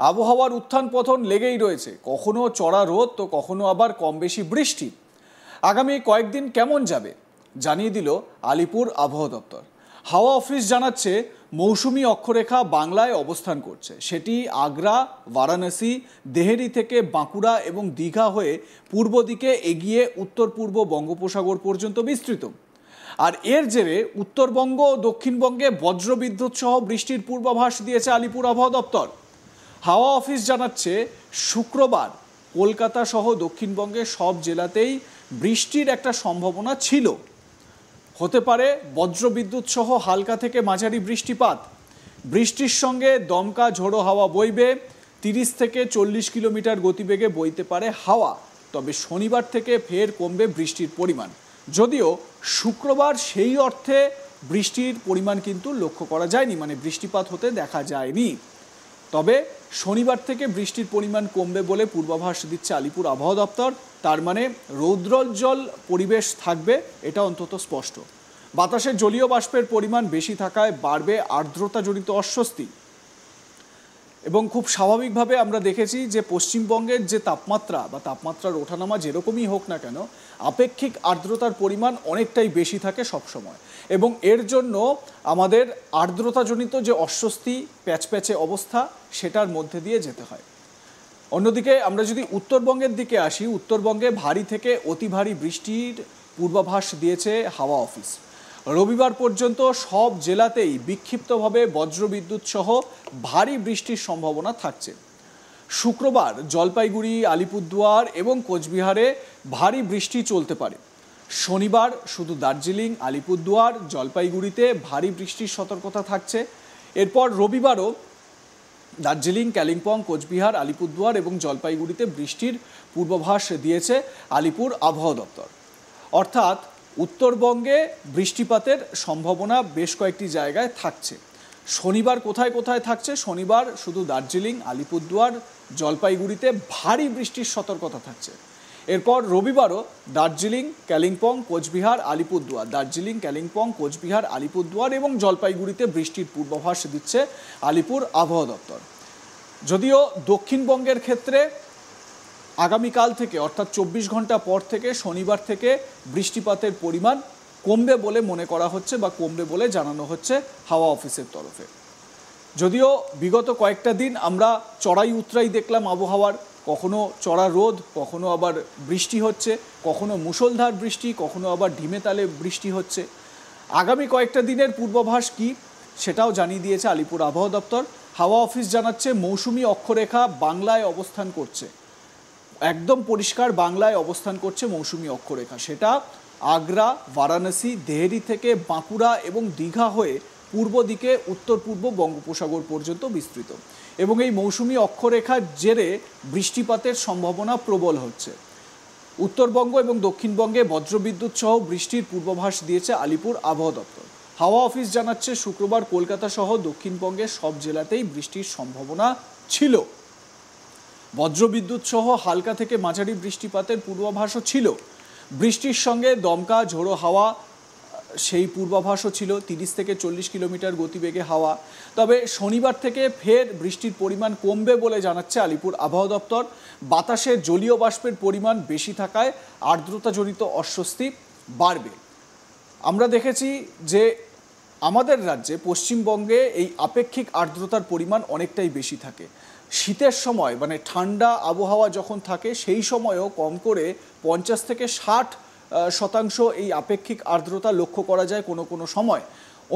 আবহাওয়ার উত্থান পতন লেগেই রয়েছে, কখনো চড়া রোদ তো কখনো আবার কম বেশি বৃষ্টি। আগামী কয়েকদিন কেমন যাবে জানিয়ে দিল আলিপুর আবহাওয়া দপ্তর। হাওয়া অফিস জানাচ্ছে মৌসুমি অক্ষরেখা বাংলায় অবস্থান করছে। সেটি আগ্রা, বারাণসী, দেহেরি থেকে বাঁকুড়া এবং দীঘা হয়ে পূর্ব দিকে এগিয়ে উত্তর পূর্ব বঙ্গোপসাগর পর্যন্ত বিস্তৃত। আর এর জেরে উত্তরবঙ্গ ও দক্ষিণবঙ্গে বজ্রবিদ্যুৎ সহ বৃষ্টির পূর্বাভাস দিয়েছে আলিপুর আবহাওয়া দপ্তর। হাওয়া অফিস জানাচ্ছে শুক্রবার কলকাতা সহ দক্ষিণবঙ্গের সব জেলাতেই বৃষ্টির একটা সম্ভাবনা ছিল। হতে পারে বজ্রবিদ্যুৎ সহ হালকা থেকে মাঝারি বৃষ্টিপাত। বৃষ্টির সঙ্গে দমকা ঝোড়ো হাওয়া বইবে, 30 থেকে 40 কিলোমিটার গতিবেগে বইতে পারে হাওয়া। তবে শনিবার থেকে ফের কমবে বৃষ্টির পরিমাণ, যদিও শুক্রবার সেই অর্থে বৃষ্টির পরিমাণ কিন্তু লক্ষ্য করা যায়নি, মানে বৃষ্টিপাত হতে দেখা যায়নি। তবে শনিবার থেকে বৃষ্টির পরিমাণ কমবে বলে পূর্বাভাস দিচ্ছে আলিপুর আবহাওয়া দপ্তর। তার মানে রৌদ্রোজ্জ্বল পরিবেশ থাকবে, এটা অন্তত স্পষ্ট। বাতাসে জলীয় বাষ্পের পরিমাণ বেশি থাকায় বাড়বে আর্দ্রতাজনিত অস্বস্তি। এবং খুব স্বাভাবিকভাবে আমরা দেখেছি যে পশ্চিমবঙ্গের যে তাপমাত্রা বা তাপমাত্রার ওঠানামা যেরকমই হোক না কেন, আপেক্ষিক আর্দ্রতার পরিমাণ অনেকটাই বেশি থাকে সবসময়, এবং এর জন্য আমাদের আর্দ্রতাজনিত যে অস্বস্তি, প্যাচপ্যাচে অবস্থা, সেটার মধ্যে দিয়ে যেতে হয়। অন্যদিকে আমরা যদি উত্তরবঙ্গের দিকে আসি, উত্তরবঙ্গে ভারী থেকে অতি ভারী বৃষ্টির পূর্বাভাস দিয়েছে হাওয়া অফিস। রবিবার পর্যন্ত সব জেলাতেই বিক্ষিপ্তভাবে বজ্রবিদ্যুৎ সহ ভারী বৃষ্টির সম্ভাবনা থাকছে। শুক্রবার জলপাইগুড়ি, আলিপুরদুয়ার এবং কোচবিহারে ভারী বৃষ্টি চলতে পারে। শনিবার শুধু দার্জিলিং, আলিপুরদুয়ার, জলপাইগুড়িতে ভারী বৃষ্টির সতর্কতা থাকছে। এরপর রবিবারও দার্জিলিং, কালিম্পং, কোচবিহার, আলিপুরদুয়ার এবং জলপাইগুড়িতে বৃষ্টির পূর্বাভাস দিয়েছে আলিপুর আবহাওয়া দপ্তর। অর্থাৎ উত্তরবঙ্গে বৃষ্টিপাতের সম্ভাবনা বেশ কয়েকটি জায়গায় থাকছে। শনিবার কোথায় কোথায় থাকছে? শনিবার শুধু দার্জিলিং, আলিপুরদুয়ার, জলপাইগুড়িতে ভারী বৃষ্টির সতর্কতা থাকছে। এরপর রবিবারও দার্জিলিং, কালিম্পং, কোচবিহার, আলিপুরদুয়ার, দার্জিলিং, কালিম্পং, কোচবিহার, আলিপুরদুয়ার এবং জলপাইগুড়িতে বৃষ্টির পূর্বাভাস দিচ্ছে আলিপুর আবহাওয়া দপ্তর। যদিও দক্ষিণবঙ্গের ক্ষেত্রে আগামীকাল থেকে অর্থাৎ 24 ঘন্টা পর থেকে শনিবার থেকে বৃষ্টিপাতের পরিমাণ কমবে বলে মনে করা হচ্ছে বা কমবে বলে জানানো হচ্ছে হাওয়া অফিসের তরফে। যদিও বিগত কয়েকটা দিন আমরা চড়াই উতরাই দেখলাম আবহাওয়ার, কখনো চড়া রোদ, কখনো আবার বৃষ্টি হচ্ছে, কখনো মুষলধার বৃষ্টি, কখনো আবার ঢিমে তালে বৃষ্টি হচ্ছে। আগামী কয়েকটা দিনের পূর্বাভাস কি সেটাও জানিয়ে দিয়েছে আলিপুর আবহাওয়া দপ্তর। হাওয়া অফিস জানাচ্ছে মৌসুমি অক্ষরেখা বাংলায় অবস্থান করছে। একদম পরিষ্কার বাংলায় অবস্থান করছে মৌসুমি অক্ষরেখা। সেটা আগ্রা, বারাণসী, দেহেরি থেকে বাঁকুড়া এবং দীঘা হয়ে পূর্ব দিকে উত্তর পূর্ব বঙ্গোপসাগর পর্যন্ত বিস্তৃত, এবং এই মৌসুমি অক্ষরেখার জেরে বৃষ্টিপাতের সম্ভাবনা প্রবল হচ্ছে। উত্তরবঙ্গ এবং দক্ষিণবঙ্গে বজ্রবিদ্যুৎ সহ বৃষ্টির পূর্বাভাস দিয়েছে আলিপুর আবহাওয়া দপ্তর। হাওয়া অফিস জানাচ্ছে শুক্রবার কলকাতা সহ দক্ষিণবঙ্গের সব জেলাতেই বৃষ্টির সম্ভাবনা ছিল। বজ্রবিদ্যুৎ সহ হালকা থেকে মাঝারি বৃষ্টিপাতের পূর্বাভাসও ছিল। বৃষ্টির সঙ্গে দমকা ঝোড়ো হাওয়া, সেই পূর্বাভাসও ছিল, 30 থেকে 40 কিলোমিটার গতিবেগে হাওয়া। তবে শনিবার থেকে ফের বৃষ্টির পরিমাণ কমবে বলে জানাচ্ছে আলিপুর আবহাওয়া দপ্তর। বাতাসে জলীয় বাষ্পের পরিমাণ বেশি থাকায় আর্দ্রতাজনিত অস্বস্তি বাড়বে। আমরা দেখেছি যে আমাদের রাজ্যে পশ্চিমবঙ্গে এই আপেক্ষিক আর্দ্রতার পরিমাণ অনেকটাই বেশি থাকে। শীতের সময় মানে ঠান্ডা আবহাওয়া যখন থাকে সেই সময়ও কম করে 50 থেকে 60% এই আপেক্ষিক আর্দ্রতা লক্ষ্য করা যায় কোনো কোনো সময়।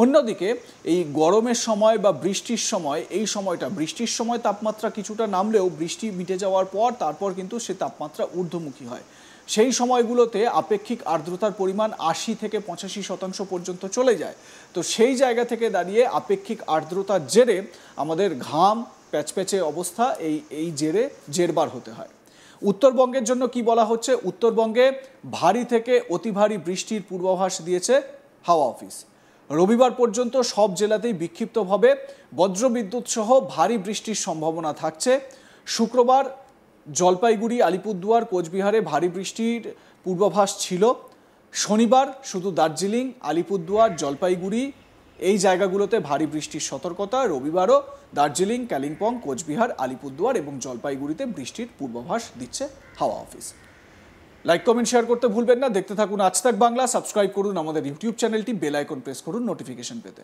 অন্যদিকে এই গরমের সময় বা বৃষ্টির সময়, এই সময়টা বৃষ্টির সময় তাপমাত্রা কিছুটা নামলেও বৃষ্টি মিটে যাওয়ার পর তারপর কিন্তু সে তাপমাত্রা ঊর্ধ্বমুখী হয়। সেই সময়গুলোতে আপেক্ষিক আর্দ্রতার পরিমাণ 80 থেকে 85% পর্যন্ত চলে যায়। তো সেই জায়গা থেকে দাঁড়িয়ে আপেক্ষিক আর্দ্রতার জেরে আমাদের ঘাম, প্যাচপ্যাচে অবস্থা, এই জেরে জেরবার হতে হয়। উত্তরবঙ্গের জন্য কি বলা হচ্ছে? উত্তরবঙ্গে ভারী থেকে অতি ভারী বৃষ্টির পূর্বাভাস দিয়েছে হাওয়া অফিস। রবিবার পর্যন্ত সব জেলাতেই বিক্ষিপ্তভাবে বজ্রবিদ্যুৎ সহ ভারী বৃষ্টির সম্ভাবনা থাকছে। শুক্রবার জলপাইগুড়ি, আলিপুরদুয়ার, কোচবিহারে ভারী বৃষ্টির পূর্বাভাস ছিল। শনিবার শুধু দার্জিলিং, আলিপুরদুয়ার, জলপাইগুড়ি এই জায়গাগুলোতে ভারী বৃষ্টির সতর্কতা। রবিবারও দার্জিলিং, কালিম্পং, কোচবিহার, আলিপুরদুয়ার এবং জলপাইগুড়িতে বৃষ্টির পূর্বাভাস দিচ্ছে হাওয়া অফিস। লাইক, কমেন্ট, শেয়ার করতে ভুলবেন না। দেখতে থাকুন আজ তাক বাংলা। সাবস্ক্রাইব করুন আমাদের ইউটিউব চ্যানেলটি, বেল আইকন প্রেস করুন নোটিফিকেশন পেতে।